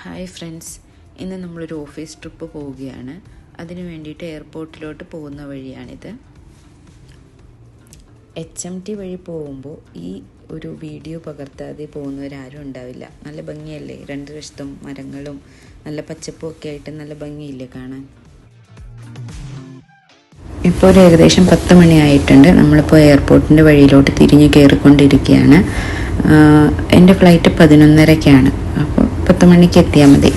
Hi friends, ഇന്ന് നമ്മളൊരു office trip പോവുകയാണ്. അതിനു വേണ്ടിയിട്ട് എയർപോർട്ടിലോട്ട് പോകുന്ന വഴിയാണിത്. HMT വഴി പോകുമ്പോൾ ഈ ഒരു വീഡിയോ പകർത്താതെ പോകുന്നവരാരും ഉണ്ടാവില്ല. നല്ല ഭംഗിയല്ലേ, രണ്ട് വശത്തും മരങ്ങളും നല്ല പച്ചപ്പും ഒക്കെ ആയിട്ട് നല്ല ഭംഗിയില്ലേ കാണാൻ. ഇപ്പോൾ ഒരു ഏകദേശം 10 മണിയായിട്ടുണ്ട്. നമ്മളിപ്പോൾ എയർപോർട്ടിൻ്റെ വഴിയിലോട്ട് തിരിഞ്ഞ് കയറിക്കൊണ്ടിരിക്കുകയാണ്. എൻ്റെ ഫ്ലൈറ്റ് 11:30-ക്കാണ്. അപ്പോൾ 10 മണിക്ക് എത്തിയാൽ മതി.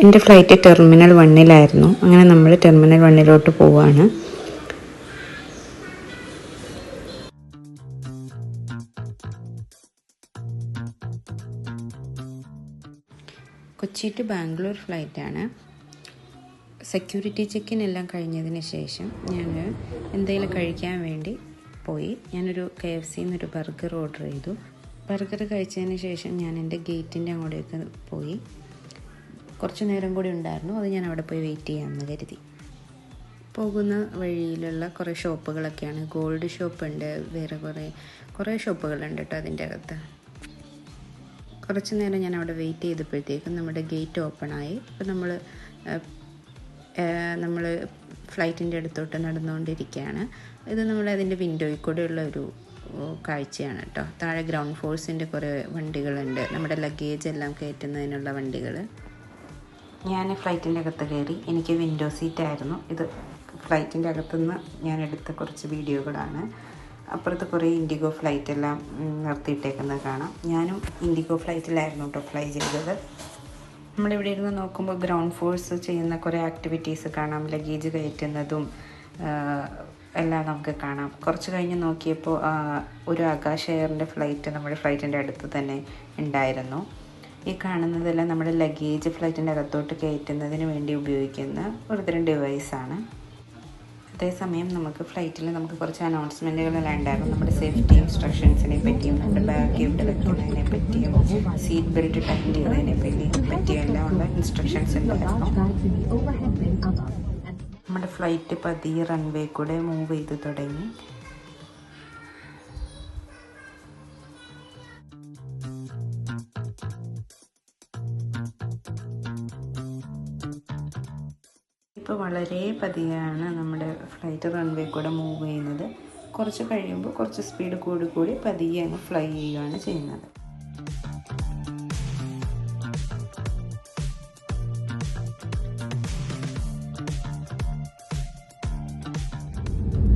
എൻ്റെ ഫ്ലൈറ്റ് ടെർമിനൽ 1-ലായിരുന്നു. അങ്ങനെ നമ്മൾ ടെർമിനൽ 1-ലോട്ട് പോവുകയാണ്. കൊച്ചി ടു ബാംഗ്ലൂർ ഫ്ലൈറ്റാണ്. സെക്യൂരിറ്റി ചെക്കിൻ എല്ലാം കഴിഞ്ഞതിന് ശേഷം ഞാൻ എന്തെങ്കിലും കഴിക്കാൻ വേണ്ടി പോയി. ഞാനൊരു KFC-ന്നൊരു ബർഗർ ഓർഡർ ചെയ്തു. ബർഗർ കഴിച്ചതിന് ശേഷം ഞാൻ എൻ്റെ ഗേറ്റിൻ്റെ അങ്ങോട്ടേക്ക് പോയി. കുറച്ച് നേരം കൂടി ഉണ്ടായിരുന്നു, അത് ഞാൻ അവിടെ പോയി വെയിറ്റ് ചെയ്യാമെന്ന് കരുതി. പോകുന്ന വഴിയിലുള്ള കുറേ ഷോപ്പുകളൊക്കെയാണ്. ഗോൾഡ് ഷോപ്പുണ്ട്, വേറെ കുറേ ഷോപ്പുകളുണ്ട് കേട്ടോ അതിൻ്റെ അകത്ത്. കുറച്ച് നേരം ഞാൻ അവിടെ വെയിറ്റ് ചെയ്തപ്പോഴത്തേക്കും നമ്മുടെ ഗേറ്റ് ഓപ്പണായി. അപ്പോൾ നമ്മൾ ഫ്ലൈറ്റിൻ്റെ അടുത്തോട്ട് നടന്നുകൊണ്ടിരിക്കുകയാണ്. ഇത് നമ്മൾ അതിൻ്റെ വിൻഡോയിൽ കൂടെയുള്ള ഒരു കാഴ്ചയാണ് കേട്ടോ. താഴെ ഗ്രൗണ്ട് ഫോഴ്സിൻ്റെ കുറേ വണ്ടികളുണ്ട്, നമ്മുടെ ലഗേജ് എല്ലാം കയറ്റുന്നതിനുള്ള വണ്ടികൾ. ഞാൻ ഫ്ലൈറ്റിൻ്റെ അകത്ത് കയറി. എനിക്ക് വിൻഡോ സീറ്റായിരുന്നു. ഇത് ഫ്ലൈറ്റിൻ്റെ അകത്തുനിന്ന് ഞാൻ എടുത്ത കുറച്ച് വീഡിയോകളാണ്. അപ്പുറത്ത് കുറേ ഇൻഡിഗോ ഫ്ലൈറ്റ് എല്ലാം നിർത്തിയിട്ടേക്കുന്നത് കാണാം. ഞാനും ഇൻഡിഗോ ഫ്ലൈറ്റിലായിരുന്നു കേട്ടോ ഫ്ലൈ ചെയ്തത്. നമ്മളിവിടെ ഇരുന്ന് നോക്കുമ്പോൾ ഗ്രൗണ്ട് ഫോഴ്സ് ചെയ്യുന്ന കുറേ ആക്ടിവിറ്റീസ് കാണാം. ലഗേജ് കയറ്റുന്നതും എല്ലാം നമുക്ക് കാണാം. കുറച്ച് കഴിഞ്ഞ് നോക്കിയപ്പോൾ ഒരു ആകാശ് എയറിൻ്റെ ഫ്ലൈറ്റ് നമ്മുടെ ഫ്ലൈറ്റിൻ്റെ അടുത്ത് തന്നെ ഉണ്ടായിരുന്നു. ഈ കാണുന്നതെല്ലാം നമ്മുടെ ലഗേജ് ഫ്ലൈറ്റിൻ്റെ അകത്തോട്ട് കയറ്റുന്നതിന് വേണ്ടി ഉപയോഗിക്കുന്ന ഒരുതരം ഡിവൈസാണ്. അതേസമയം നമുക്ക് ഫ്ലൈറ്റിൽ കുറച്ച് അനൗൺസ്മെൻറ്റുകളെല്ലാം ഉണ്ടായിരുന്നു. നമ്മുടെ സേഫ്റ്റി ഇൻസ്ട്രക്ഷൻസിനെ പറ്റിയും നമ്മുടെ ബാഗ് എവിടെ വെക്കുന്നതിനെ പറ്റിയും സീറ്റ് ബെൽറ്റ് ടൈറ്റ് ചെയ്യുന്നതിനെ പറ്റിയും എല്ലാം ഉള്ള ഇൻസ്ട്രക്ഷൻസ് ഉണ്ടായിരുന്നു. നമ്മുടെ ഫ്ലൈറ്റ് പതിയെ റൺവേ കൂടെ മൂവ് ചെയ്ത് തുടങ്ങി. ഇപ്പോൾ വളരെ പതിയാണ് നമ്മുടെ ഫ്ലൈറ്റ് റൺവേ കൂടെ മൂവ് ചെയ്യുന്നത്. കുറച്ച് കഴിയുമ്പോൾ കുറച്ച് സ്പീഡ് കൂടി പതിയെ അങ്ങ് ഫ്ലൈ ചെയ്യുകയാണ് ചെയ്യുന്നത്.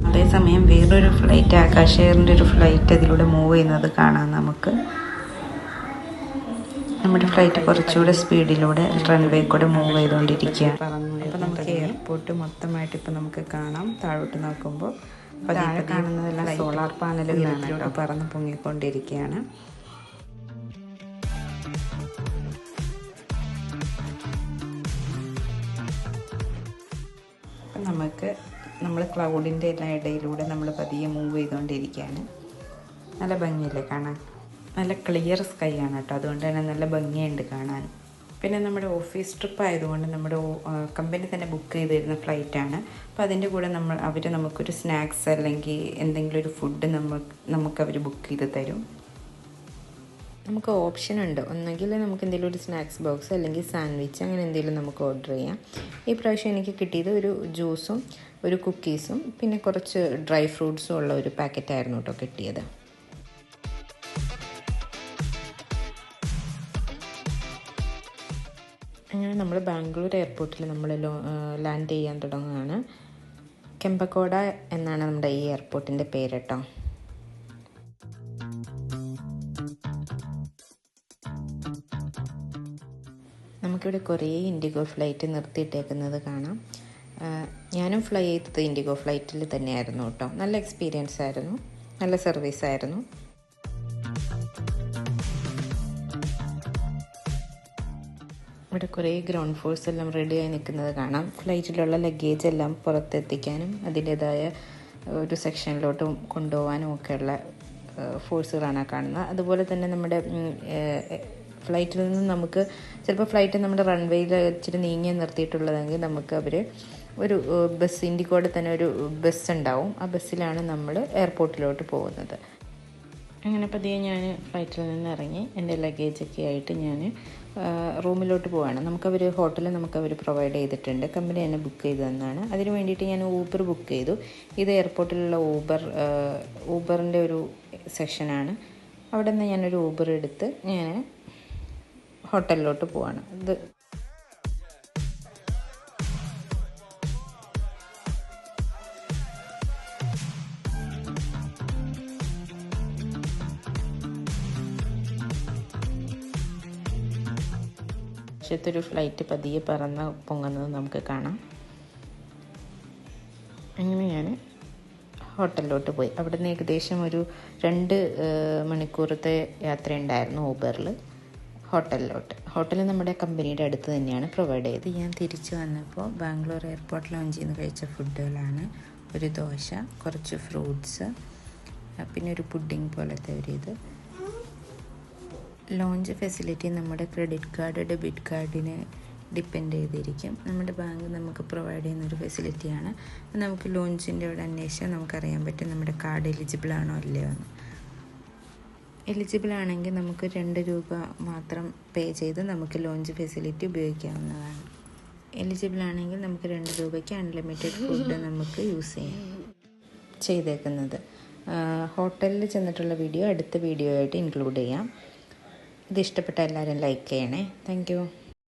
അതേസമയം വേറൊരു ഫ്ലൈറ്റ്, ആകാശ് എയറിൻ്റെ ഒരു ഫ്ലൈറ്റ് അതിലൂടെ മൂവ് ചെയ്യുന്നത് കാണാം നമുക്ക്. നമ്മുടെ ഫ്ലൈറ്റ് കുറച്ചുകൂടെ സ്പീഡിലൂടെ റൺവേ കൂടെ മൂവ് ചെയ്തുകൊണ്ടിരിക്കുകയാണ്. അപ്പോൾ നമുക്ക് എയർപോർട്ട് മൊത്തമായിട്ട് ഇപ്പോൾ നമുക്ക് കാണാം. താഴോട്ട് നോക്കുമ്പോൾ താഴെ കാണുന്നതെല്ലാം സോളാർ പാനലുകളാണ് കേട്ടോ, പറന്ന് പൊങ്ങിക്കൊണ്ടിരിക്കുകയാണ്. അപ്പം നമ്മൾ ക്ലൗഡിൻ്റെ എല്ലാം ഇടയിലൂടെ നമ്മൾ പതിയെ മൂവ് ചെയ്തുകൊണ്ടിരിക്കുകയാണ്. നല്ല ഭംഗിയില്ലേ കാണാൻ? നല്ല ക്ലിയർ സ്കൈ ആണ് കേട്ടോ, അതുകൊണ്ട് തന്നെ നല്ല ഭംഗിയുണ്ട് കാണാൻ. പിന്നെ നമ്മുടെ ഓഫീസ് ട്രിപ്പ് ആയതുകൊണ്ട് നമ്മുടെ കമ്പനി തന്നെ ബുക്ക് ചെയ്തിരുന്ന ഫ്ലൈറ്റാണ്. അപ്പോൾ അതിൻ്റെ കൂടെ അവർ നമുക്കൊരു സ്നാക്സ് അല്ലെങ്കിൽ എന്തെങ്കിലും ഒരു ഫുഡ് നമുക്കവർ ബുക്ക് ചെയ്ത് തരും. നമുക്ക് ഓപ്ഷൻ ഉണ്ട്, ഒന്നെങ്കിൽ നമുക്ക് എന്തെങ്കിലും ഒരു സ്നാക്സ് ബോക്സ് അല്ലെങ്കിൽ സാൻഡ്വിച്ച് അങ്ങനെ എന്തെങ്കിലും നമുക്ക് ഓർഡർ ചെയ്യാം. ഈ പ്രാവശ്യം എനിക്ക് കിട്ടിയത് ഒരു ജ്യൂസും ഒരു കുക്കീസും പിന്നെ കുറച്ച് ഡ്രൈ ഫ്രൂട്ട്സും ഉള്ള ഒരു പാക്കറ്റായിരുന്നു കേട്ടോ കിട്ടിയത്. അങ്ങനെ നമ്മൾ ബാംഗ്ലൂർ എയർപോർട്ടിൽ നമ്മൾ ലാൻഡ് ചെയ്യാൻ തുടങ്ങുകയാണ്. കെമ്പക്കോട എന്നാണ് നമ്മുടെ ഈ എയർപോർട്ടിൻ്റെ പേര് കേട്ടോ. നമുക്കിവിടെ കുറേ ഇൻഡിഗോ ഫ്ലൈറ്റ് നിർത്തിയിട്ടേക്കുന്നത് കാണാം. ഞാനും ഫ്ലൈ ചെയ്തത് ഇൻഡിഗോ ഫ്ലൈറ്റിൽ തന്നെയായിരുന്നു കേട്ടോ. നല്ല എക്സ്പീരിയൻസ് ആയിരുന്നു, നല്ല സർവീസ് ആയിരുന്നു. ഇവിടെ കുറേ ഗ്രൗണ്ട് ഫോഴ്സ് എല്ലാം റെഡിയായി നിൽക്കുന്നത് കാണാം. ഫ്ലൈറ്റിലുള്ള ലഗേജ് എല്ലാം പുറത്തെത്തിക്കാനും അതിൻ്റേതായ ഒരു സെക്ഷനിലോട്ട് കൊണ്ടുപോകാനും ഒക്കെയുള്ള ഫോഴ്സുകളാണ് കാണുന്നത്. അതുപോലെ തന്നെ നമ്മുടെ ഫ്ലൈറ്റിൽ നിന്ന് നമുക്ക് ചിലപ്പോൾ ഫ്ലൈറ്റ് നമ്മുടെ റൺവേയിൽ ഇച്ചിരി നീങ്ങി നിർത്തിയിട്ടുള്ളതെങ്കിൽ നമുക്ക് അവർ ഒരു ബസ്, ഇൻഡിഗോയുടെ തന്നെ ഒരു ബസ് ഉണ്ടാവും. ആ ബസ്സിലാണ് നമ്മൾ എയർപോർട്ടിലോട്ട് പോകുന്നത്. അങ്ങനെ പതിയെ ഞാൻ ഫ്ലൈറ്റിൽ നിന്ന് ഇറങ്ങി എൻ്റെ ലഗേജൊക്കെ ആയിട്ട് ഞാൻ റൂമിലോട്ട് പോവാണ്. ഹോട്ടലിൽ നമുക്കവർ പ്രൊവൈഡ് ചെയ്തിട്ടുണ്ട്. കമ്പനി തന്നെ ബുക്ക് ചെയ്ത് തന്നാണ്. അതിന് വേണ്ടിയിട്ട് ഞാൻ ഊബർ ബുക്ക് ചെയ്തു. ഇത് എയർപോർട്ടിലുള്ള ഊബറിൻ്റെ ഒരു സെക്ഷനാണ്. അവിടെ നിന്ന് ഞാനൊരു ഊബർ എടുത്ത് ഞാൻ ഹോട്ടലിലോട്ട് പോവാണ്. ഒരു ഫ്ലൈറ്റ് പതിയെ പൊങ്ങുന്നത് നമുക്ക് കാണാം. അങ്ങനെ ഞാൻ ഹോട്ടലിലോട്ട് പോയി. അവിടെ നിന്ന് ഏകദേശം ഒരു 2 മണിക്കൂറത്തെ യാത്രയുണ്ടായിരുന്നു ഊബറിൽ ഹോട്ടൽ നമ്മുടെ കമ്പനിയുടെ അടുത്ത് തന്നെയാണ് പ്രൊവൈഡ് ചെയ്തത്. ഞാൻ തിരിച്ചു വന്നപ്പോൾ ബാംഗ്ലൂർ എയർപോർട്ട് ലോഞ്ചിൽ നിന്ന് കഴിച്ച ഫുഡുകളാണ്. ഒരു ദോശ, കുറച്ച് ഫ്രൂട്ട്സ്, പിന്നെ ഒരു പുഡിംഗ് പോലത്തെ ഇത്. ലോഞ്ച് ഫെസിലിറ്റി നമ്മുടെ ക്രെഡിറ്റ് കാർഡ്, ഡെബിറ്റ് കാർഡിന് ഡിപ്പെൻഡ് ചെയ്തിരിക്കും. നമ്മുടെ ബാങ്ക് നമുക്ക് പ്രൊവൈഡ് ചെയ്യുന്നൊരു ഫെസിലിറ്റിയാണ്. നമുക്ക് ലോഞ്ചിൻ്റെ അവിടെ അന്വേഷിച്ചാൽ നമുക്കറിയാൻ പറ്റും നമ്മുടെ കാർഡ് എലിജിബിൾ ആണോ അല്ലയോ എന്ന്. എലിജിബിൾ ആണെങ്കിൽ നമുക്ക് 2 രൂപ മാത്രം പേ ചെയ്ത് നമുക്ക് ലോഞ്ച് ഫെസിലിറ്റി ഉപയോഗിക്കാവുന്നതാണ്. എലിജിബിൾ ആണെങ്കിൽ നമുക്ക് 2 രൂപയ്ക്ക് അൺലിമിറ്റഡ് ഫുഡ് നമുക്ക് യൂസ് ചെയ്യാം ചെയ്തേക്കുന്നത്. ഹോട്ടലിൽ ചെന്നിട്ടുള്ള വീഡിയോ അടുത്ത വീഡിയോ ആയിട്ട് ഇൻക്ലൂഡ് ചെയ്യാം. ഇത് ഇഷ്ടപ്പെട്ട എല്ലാവരും ലൈക്ക് ചെയ്യണേ. Thank you.